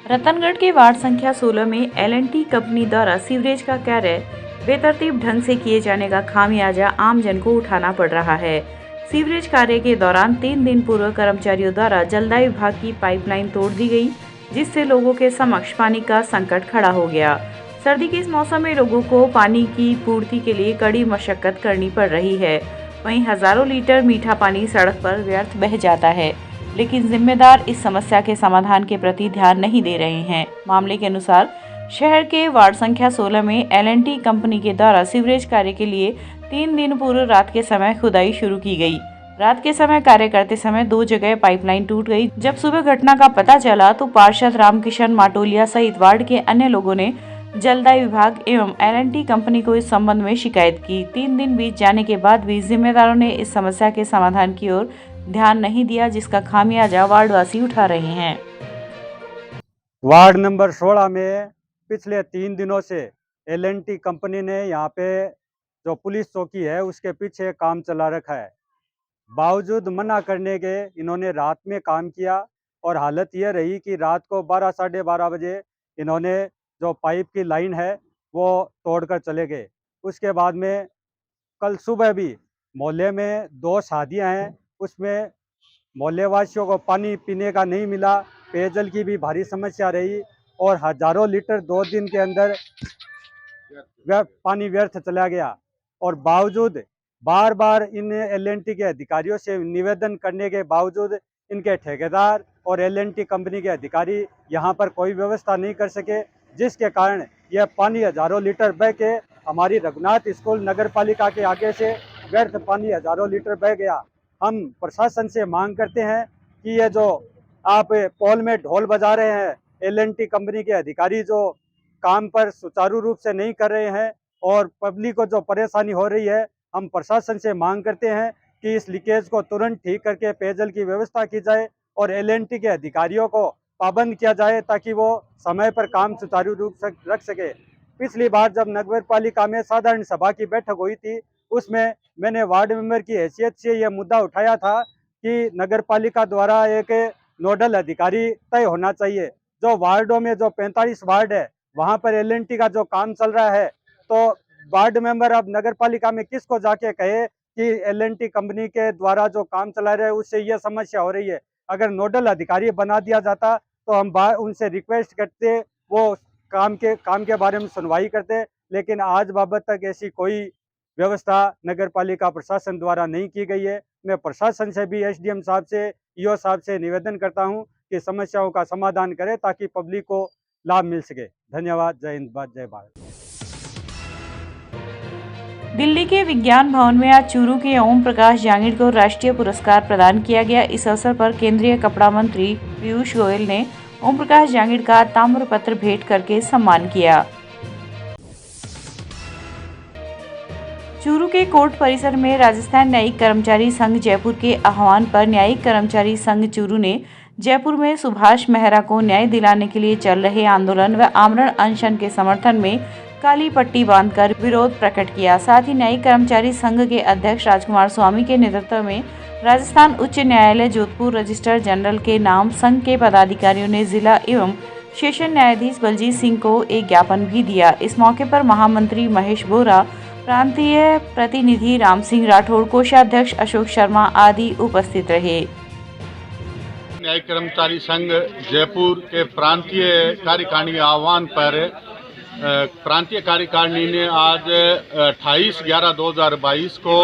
रतनगढ़ के वार्ड संख्या 16 में L&T कंपनी द्वारा सीवरेज का कार्य बेतरतीब ढंग से किए जाने का खामियाजा आम जन को उठाना पड़ रहा है। सीवरेज कार्य के दौरान 3 दिन पूर्व कर्मचारियों द्वारा जलदाय विभाग की पाइपलाइन तोड़ दी गई, जिससे लोगों के समक्ष पानी का संकट खड़ा हो गया। सर्दी के इस मौसम में लोगों को पानी की पूर्ति के लिए कड़ी मशक्कत करनी पड़ रही है। वहीं हजारों लीटर मीठा पानी सड़क पर व्यर्थ बह जाता है, लेकिन जिम्मेदार इस समस्या के समाधान के प्रति ध्यान नहीं दे रहे हैं। मामले के अनुसार शहर के वार्ड संख्या 16 में L&T कंपनी के द्वारा सीवरेज कार्य के लिए 3 दिन पूर्व रात के समय खुदाई शुरू की गई। रात के समय कार्य करते समय 2 जगह पाइपलाइन टूट गई। जब सुबह घटना का पता चला तो पार्षद रामकिशन माटोलिया सहित वार्ड के अन्य लोगों ने जलदाय विभाग एवं L&T कंपनी को इस संबंध में शिकायत की। 3 दिन बीत जाने के बाद भी जिम्मेदारों ने इस समस्या के समाधान की ओर ध्यान नहीं दिया, जिसका खामियाजा वार्डवासी उठा रहे हैं। वार्ड नंबर 16 में पिछले 3 दिनों से L&T कंपनी ने यहाँ पे जो पुलिस चौकी है उसके पीछे काम चला रखा है। बावजूद मना करने के इन्होंने रात में काम किया और हालत ये रही कि रात को 12 साढ़े 12 बजे इन्होंने जो पाइप की लाइन है वो तोड़कर चले गए। उसके बाद में कल सुबह भी मोहल्ले में 2 शादियां हैं, उसमें मोहल्ले वासियों को पानी पीने का नहीं मिला, पेयजल की भी भारी समस्या रही और हजारों लीटर 2 दिन के अंदर पानी व्यर्थ चला गया। और बावजूद बार बार इन L&T के अधिकारियों से निवेदन करने के बावजूद इनके ठेकेदार और L&T कंपनी के अधिकारी यहाँ पर कोई व्यवस्था नहीं कर सके, जिसके कारण यह पानी हजारों लीटर बह के हमारी रघुनाथ स्कूल नगर पालिका के आगे से व्यर्थ पानी हजारों लीटर बह गया। हम प्रशासन से मांग करते हैं कि ये जो आप पोल में ढोल बजा रहे हैं, L&T कंपनी के अधिकारी जो काम पर सुचारू रूप से नहीं कर रहे हैं और पब्लिक को जो परेशानी हो रही है, हम प्रशासन से मांग करते हैं कि इस लीकेज को तुरंत ठीक करके पेयजल की व्यवस्था की जाए और L&T के अधिकारियों को पाबंद किया जाए ताकि वो समय पर काम सुचारू रूप से रख सके। पिछली बार जब नगर पालिका में साधारण सभा की बैठक हुई थी, उसमें मैंने वार्ड मेंबर की हैसियत से यह मुद्दा उठाया था कि नगर पालिका द्वारा एक नोडल अधिकारी तय होना चाहिए। जो वार्डों में जो 45 वार्ड है वहाँ पर L&T का जो काम चल रहा है, तो वार्ड मेंबर अब नगर पालिका में किसको जाके कहे कि L&T कंपनी के द्वारा जो काम चला रहे हैं उससे यह समस्या हो रही है। अगर नोडल अधिकारी बना दिया जाता तो हम उनसे रिक्वेस्ट करते, वो काम के बारे में सुनवाई करते, लेकिन आज बाबत तक ऐसी कोई व्यवस्था नगर पालिका प्रशासन द्वारा नहीं की गई है। मैं प्रशासन से भी SDM साहब से, EO साहब से निवेदन करता हूं कि समस्याओं का समाधान करें ताकि पब्लिक को लाभ मिल सके। धन्यवाद। जय हिंद, जय भारत। दिल्ली के विज्ञान भवन में आज चूरू के ओम प्रकाश जांगिड़ को राष्ट्रीय पुरस्कार प्रदान किया गया। इस अवसर पर केंद्रीय कपड़ा मंत्री पीयूष गोयल ने ओम प्रकाश जांगिड़ का ताम्रपत्र भेंट करके सम्मान किया। चूरू के कोर्ट परिसर में राजस्थान न्यायिक कर्मचारी संघ जयपुर के आह्वान पर न्यायिक कर्मचारी संघ चूरू ने जयपुर में सुभाष मेहरा को न्याय दिलाने के लिए चल रहे आंदोलन व आमरण अनशन के समर्थन में काली पट्टी बांधकर विरोध प्रकट किया। साथ ही न्यायिक कर्मचारी संघ के अध्यक्ष राजकुमार स्वामी के नेतृत्व में राजस्थान उच्च न्यायालय जोधपुर रजिस्ट्रार जनरल के नाम संघ के पदाधिकारियों ने जिला एवं सेशन न्यायाधीश बलजीत सिंह को एक ज्ञापन भी दिया। इस मौके पर महामंत्री महेश बोरा, प्रांतीय प्रतिनिधि राम सिंह राठौड़, कोषाध्यक्ष अशोक शर्मा आदि उपस्थित रहे। न्यायिक कर्मचारी संघ जयपुर के प्रांतीय कार्यकारिणी आह्वान पर प्रांतीय कार्यकारिणी ने आज 28/11/2022 को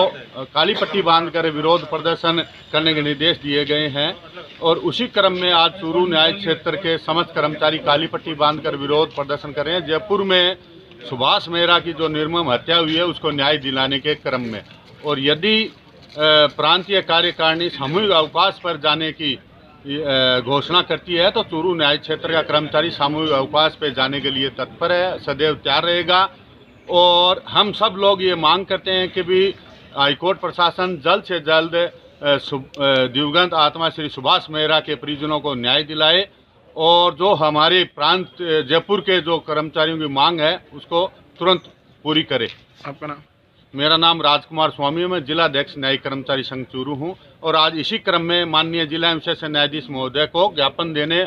काली पट्टी बांधकर विरोध प्रदर्शन करने के निर्देश दिए गए हैं और उसी क्रम में आज चूरू न्याय क्षेत्र के समस्त कर्मचारी काली पट्टी बांधकर विरोध प्रदर्शन कर रहे हैं। जयपुर में सुभाष मेहरा की जो निर्मम हत्या हुई है उसको न्याय दिलाने के क्रम में, और यदि प्रांतीय कार्यकारिणी सामूहिक अवकाश पर जाने की घोषणा करती है तो चूरू न्याय क्षेत्र का कर्मचारी सामूहिक अवकाश पर जाने के लिए तत्पर है, सदैव तैयार रहेगा। और हम सब लोग ये मांग करते हैं कि भी हाईकोर्ट प्रशासन जल्द से जल्द दिवंगत आत्मा श्री सुभाष मेहरा के परिजनों को न्याय दिलाए और जो हमारे प्रांत जयपुर के जो कर्मचारियों की मांग है उसको तुरंत पूरी करे। आपका नाम? मेरा नाम राजकुमार स्वामी है, मैं जिला अध्यक्ष न्यायिक कर्मचारी संघ चूरू हूँ और आज इसी क्रम में माननीय जिला एवं सेशन न्यायाधीश महोदय को ज्ञापन देने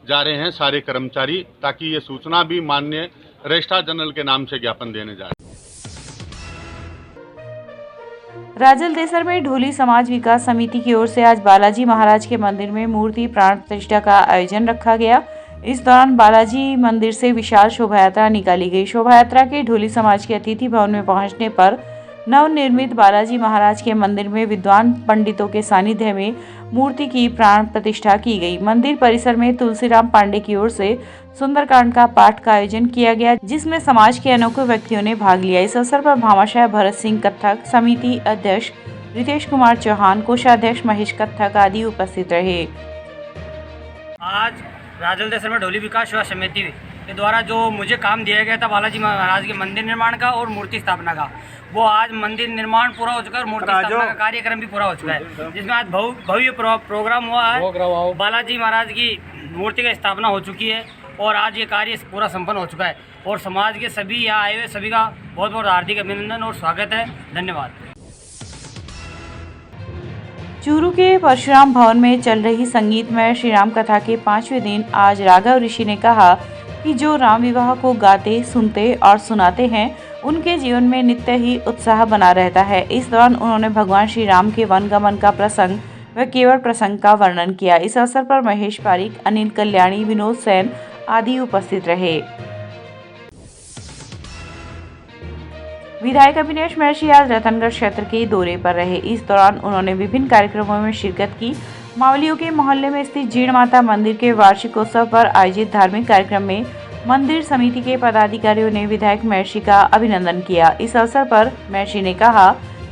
जा रहे हैं सारे कर्मचारी, ताकि ये सूचना भी माननीय रजिस्ट्रार जनरल के नाम से ज्ञापन देने जा रहे हैं। राजल देसर में ढोली समाज विकास समिति की ओर से आज बालाजी महाराज के मंदिर में मूर्ति प्राण प्रतिष्ठा का आयोजन रखा गया। इस दौरान बालाजी मंदिर से विशाल शोभा यात्रा निकाली गई। शोभा यात्रा के ढोली समाज के अतिथि भवन में पहुंचने पर नवनिर्मित बालाजी महाराज के मंदिर में विद्वान पंडितों के सानिध्य में मूर्ति की प्राण प्रतिष्ठा की गई। मंदिर परिसर में तुलसीराम पांडे की ओर से सुंदरकांड का पाठ का आयोजन किया गया, जिसमें समाज के अनोखे व्यक्तियों ने भाग लिया। इस अवसर पर भामाशाह भरत सिंह कत्थक, समिति अध्यक्ष रितेश कुमार चौहान, कोषाध्यक्ष महेश कत्थक आदि उपस्थित रहे। आज राजल देसर में ढोली विकास सेवा समिति के द्वारा जो मुझे काम दिया गया था बालाजी महाराज के मंदिर निर्माण का और मूर्ति स्थापना का, वो आज मंदिर निर्माण पूरा हो चुका है और मूर्ति स्थापना का कार्यक्रम भी पूरा हो चुका है, जिसमें आज भव्य प्रोग्राम हुआ है। बालाजी महाराज की मूर्ति की स्थापना हो चुकी है और आज ये कार्य पूरा संपन्न हो चुका है और समाज के सभी यहाँ आए हुए सभी का बहुत बहुत हार्दिक अभिनंदन और स्वागत है। धन्यवाद। चूरू के परशुराम भवन में चल रही संगीतमय श्री राम कथा के 5वें दिन आज राघव ऋषि ने कहा कि जो राम विवाह को गाते, सुनते और सुनाते हैं, उनके जीवन में नित्य ही उत्साह बना रहता है। इस दौरान उन्होंने भगवान श्री राम के वनगमन का प्रसंग व केवल प्रसंग का वर्णन किया। इस अवसर पर महेश पारिक, अनिल कल्याणी, विनोद सेन आदि उपस्थित रहे। विधायक अविनाश महर्षि आज रतनगढ़ क्षेत्र के दौरे पर रहे। इस दौरान उन्होंने विभिन्न कार्यक्रमों में शिरकत की। मावलियों के मोहल्ले में स्थित जीण माता मंदिर के वार्षिकोत्सव पर आयोजित धार्मिक कार्यक्रम में मंदिर समिति के पदाधिकारियों ने विधायक महर्षि का अभिनंदन किया। इस अवसर पर महर्षि ने कहा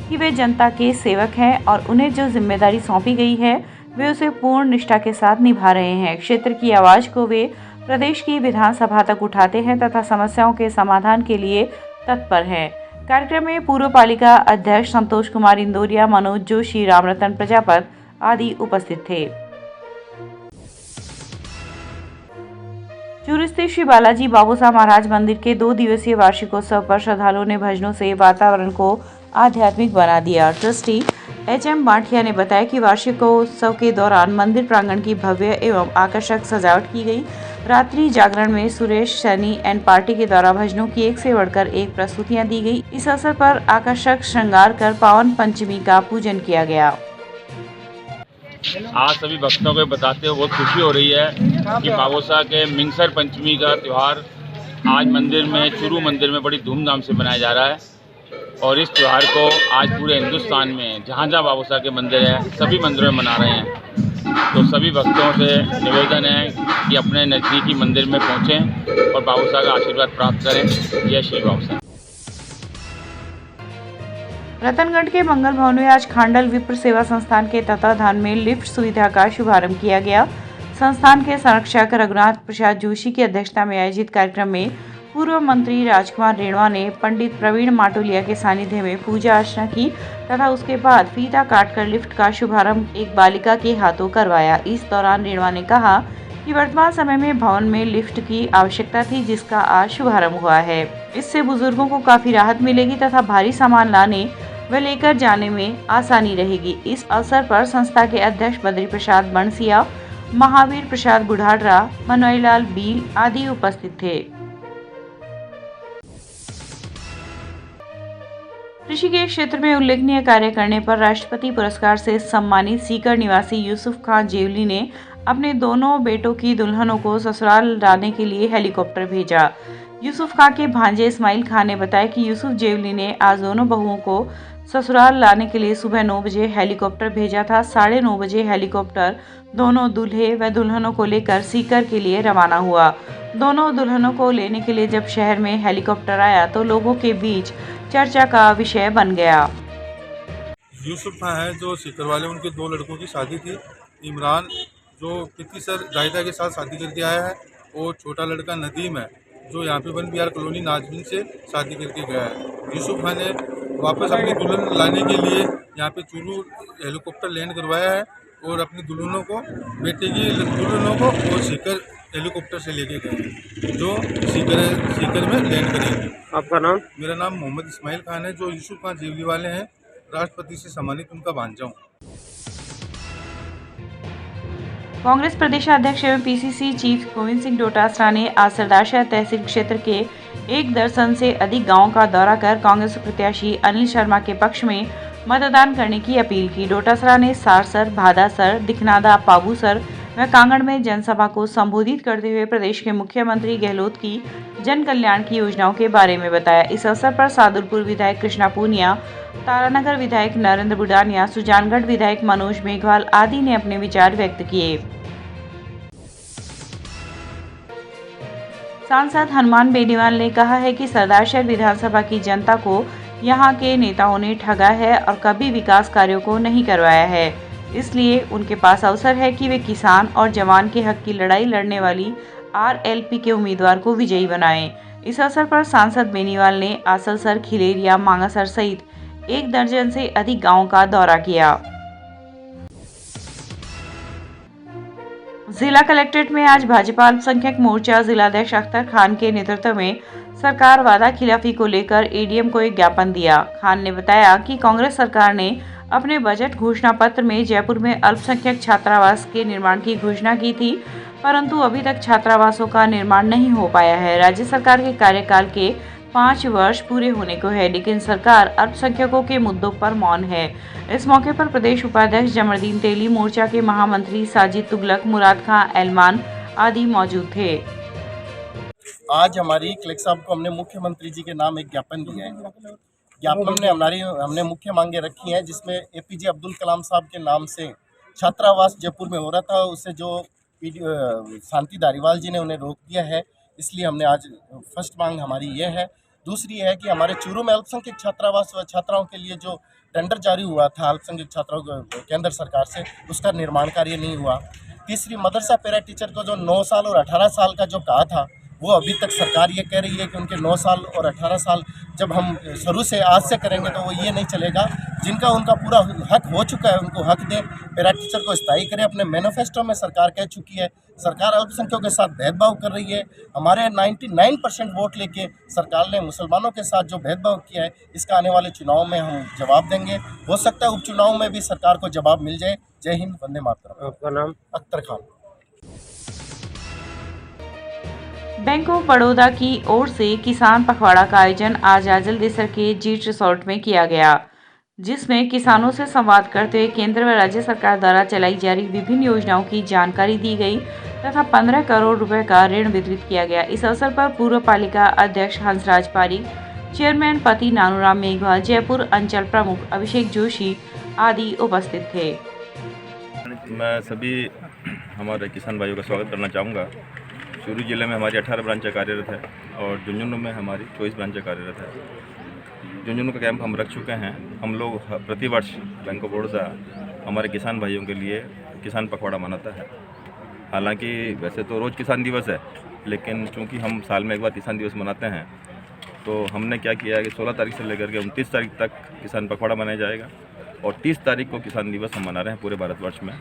कि वे जनता के सेवक हैं और उन्हें जो जिम्मेदारी सौंपी गई है वे उसे पूर्ण निष्ठा के साथ निभा रहे हैं। क्षेत्र की आवाज को वे प्रदेश की विधानसभा तक उठाते हैं तथा समस्याओं के समाधान के लिए तत्पर हैं। कार्यक्रम में पूर्व पालिका अध्यक्ष संतोष कुमार इंदौरिया, मनोज जोशी, रामरतन प्रजापत आदि उपस्थित थे। चूरू स्थित श्री बालाजी बाबूसाह महाराज मंदिर के 2 दिवसीय वार्षिकोत्सव पर श्रद्धालुओं ने भजनों से वातावरण को आध्यात्मिक बना दिया। ट्रस्टी HM बांठिया ने बताया कि वार्षिकोत्सव के दौरान मंदिर प्रांगण की भव्य एवं आकर्षक सजावट की गई। रात्रि जागरण में सुरेश सैनी एंड पार्टी के द्वारा भजनों की एक से बढ़कर एक प्रस्तुतियां दी गई। इस अवसर पर आकर्षक श्रृंगार कर पावन पंचमी का पूजन किया गया। आज सभी भक्तों को बताते हुए बहुत खुशी हो रही है कि बाबूसाह के मिंगसर पंचमी का त्यौहार आज मंदिर में, चूरू मंदिर में बड़ी धूमधाम से मनाया जा रहा है और इस त्यौहार को आज पूरे हिंदुस्तान में जहाँ जहाँ बाबूसाह के मंदिर है सभी मंदिरों में मना रहे हैं। तो सभी भक्तों से निवेदन है कि अपने नज़दीकी मंदिर में पहुँचें और बाबूसाह का आशीर्वाद प्राप्त करें। जय श्री बाबूसाह। रतनगढ़ के मंगल भवन में आज खांडल विप्र सेवा संस्थान के तत्वाधान में लिफ्ट सुविधा का शुभारंभ किया गया। संस्थान के संरक्षक रघुनाथ प्रसाद जोशी की अध्यक्षता में आयोजित कार्यक्रम में पूर्व मंत्री राजकुमार रेणवा ने पंडित प्रवीण माटोलिया के सानिध्य में पूजा अर्चना की तथा उसके बाद फीता काटकर लिफ्ट का शुभारंभ एक बालिका के हाथों करवाया। इस दौरान रेणवा ने कहा कि वर्तमान समय में भवन में लिफ्ट की आवश्यकता थी, जिसका आज शुभारंभ हुआ है। इससे बुजुर्गों को काफी राहत मिलेगी तथा भारी सामान लाने व लेकर जाने में आसानी रहेगी। इस अवसर पर संस्था के अध्यक्ष बद्री प्रसाद बंसिया, महावीर प्रसाद गुढ़ाडरा, मनोईलाल बील आदि उपस्थित थे। कृषि के क्षेत्र में उल्लेखनीय कार्य करने पर राष्ट्रपति पुरस्कार से सम्मानित सीकर निवासी यूसुफ खान जेवली ने अपने दोनों बेटों की दुल्हनों को ससुराल लाने के लिए हेलीकॉप्टर भेजा। यूसुफ खान के भांजे इस्माइल खान ने बताया कि यूसुफ जेवली ने आज दोनों बहुओं को ससुराल लाने के लिए सुबह 9 बजे हेलीकॉप्टर भेजा था। 9:30 बजे हेलीकॉप्टर दोनों दूल्हे व दुल्हनों को लेकर सीकर के लिए रवाना हुआ। दोनों दुल्हनों को लेने के लिए जब शहर में हेलीकॉप्टर आया तो लोगों के बीच चर्चा का विषय बन गया। यूसुफ खान है जो सीकर वाले, उनके 2 लड़कों की शादी थी। इमरान जो कितनी सर जायदा के साथ शादी करके आया है और छोटा लड़का नदीम है जो यहाँ पे वन बिहार कॉलोनी नाजमीन से शादी करके गया है। यूसुफ खान ने वापस अपनी दुल्हन लाने के लिए यहाँ पे चूरू हेलीकॉप्टर लैंड करवाया है और अपनी दुल्हनों को, बेटे की दुल्हनों को और सीकर हेलीकॉप्टर से लेके गए जो सीकर में लैंड करेंगे। आपका नाम? मेरा नाम मोहम्मद इस्माइल खान है जो यूसुफ खान जेवली वाले हैं। राष्ट्रपति से सम्मानित उनका भांजा हूँ। कांग्रेस प्रदेशाध्यक्ष एवं पीसीसी चीफ गोविंद सिंह डोटासरा ने आज सरदारशहर तहसील क्षेत्र के 1 दर्जन से अधिक गांवों का दौरा कर कांग्रेस प्रत्याशी अनिल शर्मा के पक्ष में मतदान करने की अपील की। डोटासरा ने सारसर, भादासर, दिखनादा, पाबूसर व कांगड़ में जनसभा को संबोधित करते हुए प्रदेश के मुख्यमंत्री गहलोत की जन कल्याण की योजनाओं के बारे में बताया। इस अवसर पर सादुलपुर विधायक कृष्णा पूनिया, तारानगर विधायक नरेंद्र बुडानिया, सुजानगढ़ विधायक मनोज मेघवाल आदि ने अपने विचार व्यक्त किए। सांसद हनुमान बेनीवाल ने कहा है कि सरदारशहर विधानसभा की जनता को यहां के नेताओं ने ठगा है और कभी विकास कार्यों को नहीं करवाया है, इसलिए उनके पास अवसर है कि वे किसान और जवान के हक की लड़ाई लड़ने वाली आरएलपी के उम्मीदवार को विजयी बनाएं। इस अवसर पर सांसद बेनीवाल ने आसलसर, खिलेरिया, मांगासर सहित 1 दर्जन से अधिक गांवों का दौरा किया। जिला कलेक्ट्रेट में आज भाजपा अल्पसंख्यक मोर्चा जिलाध्यक्ष अख्तर खान के नेतृत्व में सरकार वादा खिलाफी को लेकर एडीएम को एक ज्ञापन दिया। खान ने बताया कि कांग्रेस सरकार ने अपने बजट घोषणा पत्र में जयपुर में अल्पसंख्यक छात्रावास के निर्माण की घोषणा की थी, परंतु अभी तक छात्रावासों का निर्माण नहीं हो पाया है। राज्य सरकार के कार्यकाल के 5 वर्ष पूरे होने को है, लेकिन सरकार अल्पसंख्यकों के मुद्दों पर मौन है। इस मौके पर प्रदेश उपाध्यक्ष जमरदीन तेली, मोर्चा के महामंत्री साजिद तुगलक, मुराद खां एलमान आदि मौजूद थे। आज हमारी कलेक्टर साहब को हमने मुख्यमंत्री जी के नाम एक ज्ञापन दिया है। ज्ञापन में हमने मुख्य मांगे रखी हैं, जिसमें एपीजे अब्दुल कलाम साहब के नाम से छात्रावास जयपुर में हो रहा था, उसे जो शांति धारीवाल जी ने उन्हें रोक दिया है, इसलिए हमने आज फर्स्ट मांग हमारी ये है। दूसरी है कि हमारे चूरू में अल्पसंख्यक छात्रावास व छात्राओं के लिए जो टेंडर जारी हुआ था अल्पसंख्यक छात्राओं को केंद्र सरकार से, उसका निर्माण कार्य नहीं हुआ। तीसरी, मदरसा पैरा टीचर को जो 9 साल और 18 साल का जो कहा था, वो अभी तक सरकार ये कह रही है कि उनके 9 साल और 18 साल जब हम शुरू से आज से करेंगे तो वो ये नहीं चलेगा। जिनका उनका पूरा हक हो चुका है उनको हक दें, पैरा टीचर को स्थायी करें। अपने मैनिफेस्टो में सरकार कह चुकी है, सरकार अल्पसंख्यकों के साथ भेदभाव कर रही है। हमारे 99% वोट लेके सरकार ने मुसलमानों के साथ जो भेदभाव किया है, इसका आने वाले चुनाव में हम जवाब देंगे। हो सकता है उपचुनाव में भी सरकार को जवाब मिल जाए। जय हिंद, वंदे मातरम। आपका नाम? अख्तर खान। बैंक ऑफ बड़ौदा की ओर से किसान पखवाड़ा का आयोजन आज आजलदेसर के जीट रिसोर्ट में किया गया, जिसमें किसानों से संवाद करते हुए केंद्र व राज्य सरकार द्वारा चलाई जा रही विभिन्न योजनाओं की जानकारी दी गई तथा 15 करोड़ रुपए का ऋण वितरित किया गया। इस अवसर पर पूर्व पालिका अध्यक्ष हंसराज पारीक, चेयरमैन पति नानूराम मेघवाल, जयपुर अंचल प्रमुख अभिषेक जोशी आदि उपस्थित थे। मैं सभी हमारे किसान भाइयों का स्वागत करना चाहूँगा। चूरू जिले में हमारी 18 ब्रांचें कार्यरत है और झुंझुनू में हमारी 24 ब्रांचें कार्यरत है। झुंझुनू का कैंप हम रख चुके हैं। हम लोग प्रतिवर्ष बैंक ऑफ बड़ौदा हमारे किसान भाइयों के लिए किसान पखवाड़ा मनाता है। हालांकि वैसे तो रोज़ किसान दिवस है, लेकिन चूँकि हम साल में एक बार किसान दिवस मनाते हैं, तो हमने क्या किया है कि 16 तारीख से लेकर के 29 तारीख तक किसान पखवाड़ा मनाया जाएगा और 30 तारीख को किसान दिवस हम मना रहे हैं पूरे भारतवर्ष में।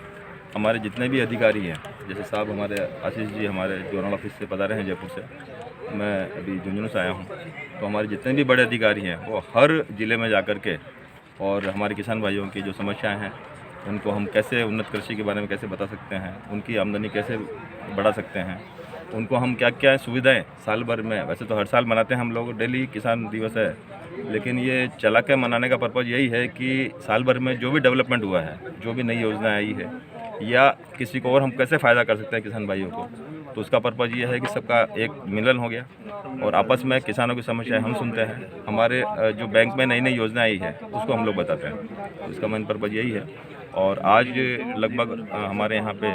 हमारे जितने भी अधिकारी हैं, जैसे साहब हमारे आशीष जी हमारे जोनल ऑफिस से पधारे हैं जयपुर से, मैं अभी झुंझुनू से आया हूँ, तो हमारे जितने भी बड़े अधिकारी हैं वो हर ज़िले में जा कर के और हमारे किसान भाइयों की जो समस्याएं हैं उनको हम कैसे उन्नत कृषि के बारे में कैसे बता सकते हैं, उनकी आमदनी कैसे बढ़ा सकते हैं, उनको हम क्या क्या सुविधाएँ साल भर में, वैसे तो हर साल मनाते हैं हम लोग, डेली किसान दिवस है, लेकिन ये चला के मनाने का पर्पज़ यही है कि साल भर में जो भी डेवलपमेंट हुआ है, जो भी नई योजना आई है या किसी को और हम कैसे फ़ायदा कर सकते हैं किसान भाइयों को, तो उसका पर्पज़ ये है कि सबका एक मिलन हो गया और आपस में किसानों की समस्याएं हम सुनते हैं। हमारे जो बैंक में नई नई योजना आई है उसको हम लोग बताते हैं, इसका मेन पर्पज़ यही है। और आज लगभग हमारे यहाँ पे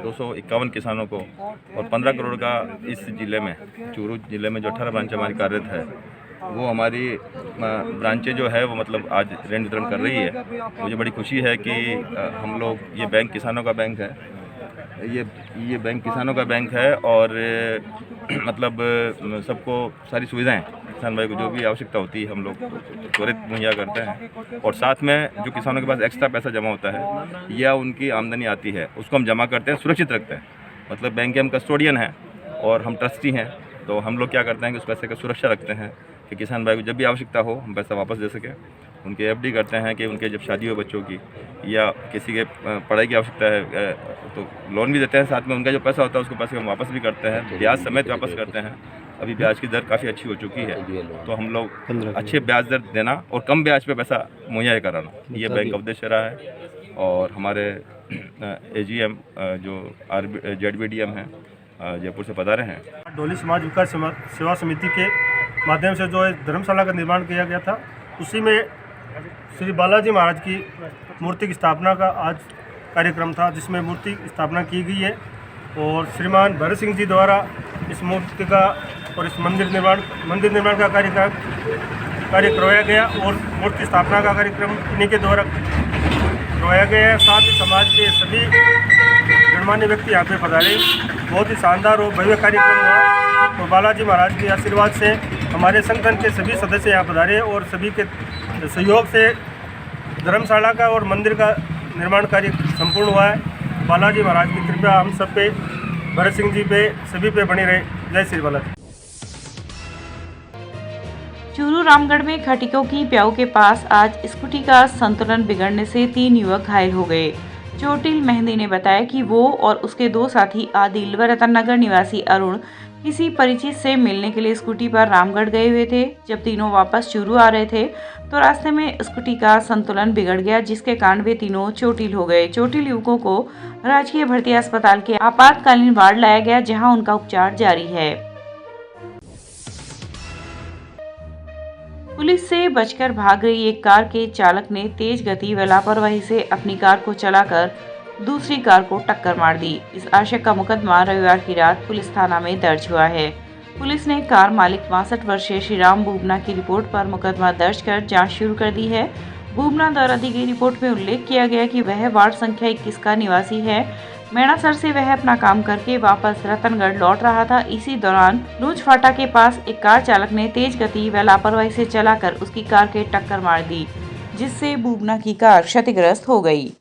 251 किसानों को और 15 करोड़ का इस ज़िले में, चूरू ज़िले में जो 18 ब्रांच हमारी कार्यरत है, वो हमारी ब्रांचें जो है वो मतलब आज ऋण वितरण कर रही है। मुझे बड़ी खुशी है कि हम लोग, ये बैंक किसानों का बैंक है, ये बैंक किसानों का बैंक है और मतलब सबको सारी सुविधाएं किसान भाई को जो भी आवश्यकता होती है हम लोग त्वरित मुहैया करते हैं। और साथ में जो किसानों के पास एक्स्ट्रा पैसा जमा होता है या उनकी आमदनी आती है उसको हम जमा करते हैं, सुरक्षित रखते हैं। मतलब बैंक के हम कस्टोडियन हैं और हम ट्रस्टी हैं, तो हम लोग क्या करते हैं कि उस पैसे की सुरक्षा रखते हैं कि किसान भाई को जब भी आवश्यकता हो हम पैसा वापस दे सकें। उनके एफडी करते हैं कि उनके जब शादी हो बच्चों की या किसी के पढ़ाई की आवश्यकता है तो लोन भी देते हैं, साथ में उनका जो पैसा होता है उसको पैसे हम वापस भी करते हैं, ब्याज समेत वापस करते हैं। अभी ब्याज की दर काफ़ी अच्छी हो चुकी है, तो हम लोग अच्छे ब्याज दर देना और कम ब्याज पे पैसा मुहैया कराना, ये बैंक का उद्देश्य रहा है। और हमारे AGM जो ZBDM हैं जयपुर से पधारे हैं। डोली समाज विकास सेवा समिति के माध्यम से जो धर्मशाला का निर्माण किया गया था, उसी में श्री बालाजी महाराज की मूर्ति की स्थापना का आज कार्यक्रम था, जिसमें मूर्ति की स्थापना की गई है। और श्रीमान भरत सिंह जी द्वारा इस मूर्ति का और इस मंदिर निर्माण का कार्य करवाया गया और मूर्ति स्थापना का कार्यक्रम इन्हीं के द्वारा करवाया गया है। साथ ही समाज के सभी गणमान्य व्यक्ति यहाँ पे पधारे। बहुत ही शानदार और भव्य कार्यक्रम हुआ और बालाजी महाराज के आशीर्वाद से हमारे संगठन के सभी सदस्य यहाँ पधारे और सभी के सहयोग से धर्मशाला का और मंदिर का निर्माण कार्य संपूर्ण हुआ है। बालाजी महाराज की कृपा हम सब पे, भरत सिंह जी पे, सभी पे बनी रहे। जय श्री बालाजी। चूरू रामगढ़ में खटिकों की प्याऊ के पास आज स्कूटी का संतुलन बिगड़ने से 3 युवक घायल हो गए। चोटिल मेहंदी ने बताया कि वो और उसके 2 साथी आदिल व रतननगर निवासी अरुण किसी परिचित से मिलने के लिए स्कूटी पर रामगढ़ गए हुए थे। जब तीनों वापस चूरू आ रहे थे तो रास्ते में स्कूटी का संतुलन बिगड़ गया, जिसके कारण वे तीनों चोटिल हो गए। चोटिल युवकों को राजकीय भर्ती अस्पताल के आपातकालीन वार्ड लाया गया, जहां उनका उपचार जारी है। पुलिस से बचकर भाग रही एक कार के चालक ने तेज गति व लापरवाही से अपनी कार को चलाकर दूसरी कार को टक्कर मार दी। इस आशय का मुकदमा रविवार की रात पुलिस थाना में दर्ज हुआ है। पुलिस ने कार मालिक 62 वर्षीय श्रीराम बूबना की रिपोर्ट पर मुकदमा दर्ज कर जांच शुरू कर दी है। बूबना द्वारा दी गई रिपोर्ट में उल्लेख किया गया कि वह वार्ड संख्या 21 का निवासी है। मैणासर से वह अपना काम करके वापस रतनगढ़ लौट रहा था। इसी दौरान लूज फाटा के पास एक कार चालक ने तेज गति व लापरवाही से चलाकर उसकी कार के टक्कर मार दी, जिससे बूबना की कार क्षतिग्रस्त हो गई।